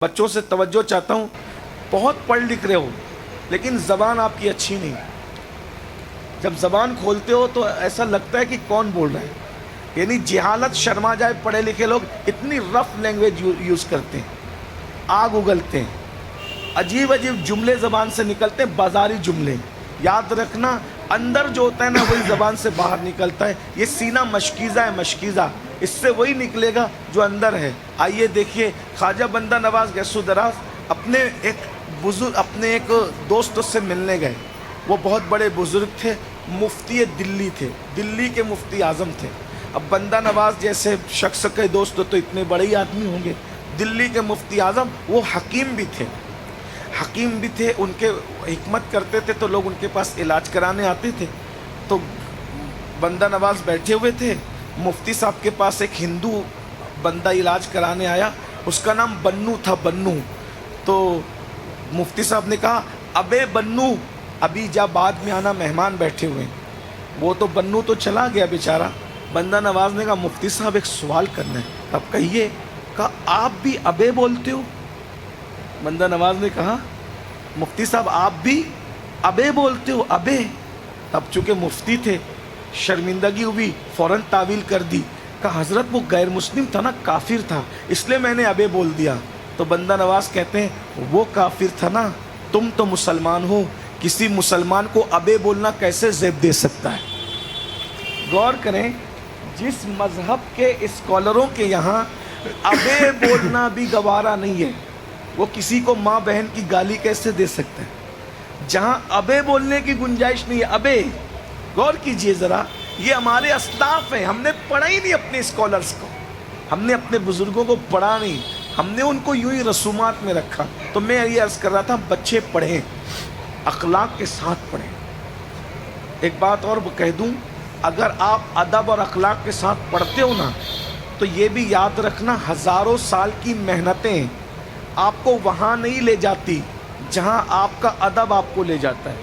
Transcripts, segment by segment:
بچوں سے توجہ چاہتا ہوں، بہت پڑھ لکھ رہے ہو لیکن زبان آپ کی اچھی نہیں۔ جب زبان کھولتے ہو تو ایسا لگتا ہے کہ کون بول رہا ہے، یعنی جہالت شرما جائے۔ پڑھے لکھے لوگ اتنی رف لینگویج یوز کرتے ہیں، آگ اگلتے ہیں، عجیب عجیب جملے زبان سے نکلتے ہیں، بازاری جملے۔ یاد رکھنا، اندر جو ہوتا ہے نا وہی زبان سے باہر نکلتا ہے۔ یہ سینہ مشکیزہ ہے، مشکیزہ، اس سے وہی نکلے گا جو اندر ہے۔ آئیے دیکھیے، خواجہ بندہ نواز گیسو دراز اپنے ایک دوست سے ملنے گئے۔ وہ بہت بڑے بزرگ تھے، مفتی دلی تھے، دلی کے مفتی اعظم تھے۔ اب بندہ نواز جیسے شخص کے دوست تو اتنے بڑے ہی آدمی ہوں گے، دلی کے مفتی اعظم، وہ حکیم بھی تھے، ان کے حکمت کرتے تھے تو لوگ ان کے پاس علاج کرانے آتے تھے۔ تو بندہ نواز بیٹھے ہوئے تھے، مفتی صاحب کے پاس ایک ہندو بندہ علاج کرانے آیا، اس کا نام بنو تھا، بنو۔ تو مفتی صاحب نے کہا، ابے بنو، ابھی جا، بعد میں آنا، مہمان بیٹھے ہوئے ہیں۔ وہ تو بنو تو چلا گیا بیچارہ۔ بندہ نواز نے کہا، مفتی صاحب ایک سوال کرنا ہے، اب کہیے۔ کہا، آپ بھی ابے بولتے ہو؟ بندہ نواز نے کہا، مفتی صاحب آپ بھی ابے بولتے ہو؟ ابے؟ اب چونکہ مفتی تھے، شرمندگی ہوئی، فوراً تعویل کر دی۔ کہا، حضرت وہ غیر مسلم تھا نا، کافر تھا، اس لیے میں نے ابے بول دیا۔ تو بندہ نواز کہتے ہیں، وہ کافر تھا نا، تم تو مسلمان ہو، کسی مسلمان کو ابے بولنا کیسے زیب دے سکتا ہے؟ غور کریں، جس مذہب کے اسکالروں کے یہاں ابے بولنا بھی گوارا نہیں ہے، وہ کسی کو ماں بہن کی گالی کیسے دے سکتا ہے؟ جہاں ابے بولنے کی گنجائش نہیں ہے، ابے۔ غور کیجئے ذرا، یہ ہمارے اسلاف ہیں، ہم نے پڑھا ہی نہیں اپنے اسکالرز کو، ہم نے اپنے بزرگوں کو پڑھا نہیں، ہم نے ان کو یوں ہی رسومات میں رکھا۔ تو میں یہ عرض کر رہا تھا، بچے پڑھیں، اخلاق کے ساتھ پڑھیں۔ ایک بات اور کہہ دوں، اگر آپ ادب اور اخلاق کے ساتھ پڑھتے ہو نا، تو یہ بھی یاد رکھنا، ہزاروں سال کی محنتیں آپ کو وہاں نہیں لے جاتی جہاں آپ کا ادب آپ کو لے جاتا ہے۔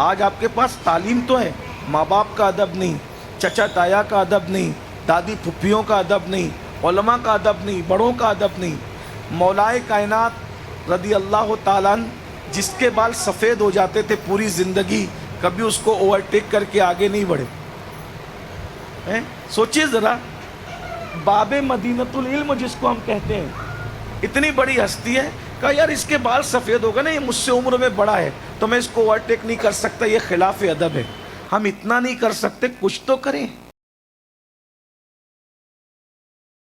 آج آپ کے پاس تعلیم تو ہے، ماں باپ کا ادب نہیں، چچا تایا کا ادب نہیں، دادی پھپھیوں کا ادب نہیں، علماء کا ادب نہیں، بڑوں کا ادب نہیں۔ مولائے کائنات رضی اللہ تعالیٰ عنہ، جس کے بال سفید ہو جاتے تھے پوری زندگی، کبھی اس کو اوورٹیک کر کے آگے نہیں بڑھے۔ سوچئے ذرا، باب مدینۃ العلم جس کو ہم کہتے ہیں، اتنی بڑی ہستی ہے، کہا یار اس کے بال سفید ہو گئے نا، یہ مجھ سے عمر میں بڑا ہے تو میں اس کو اوورٹیک نہیں کر سکتا، یہ خلاف ادب ہے۔ ہم اتنا نہیں کر سکتے، کچھ تو کریں۔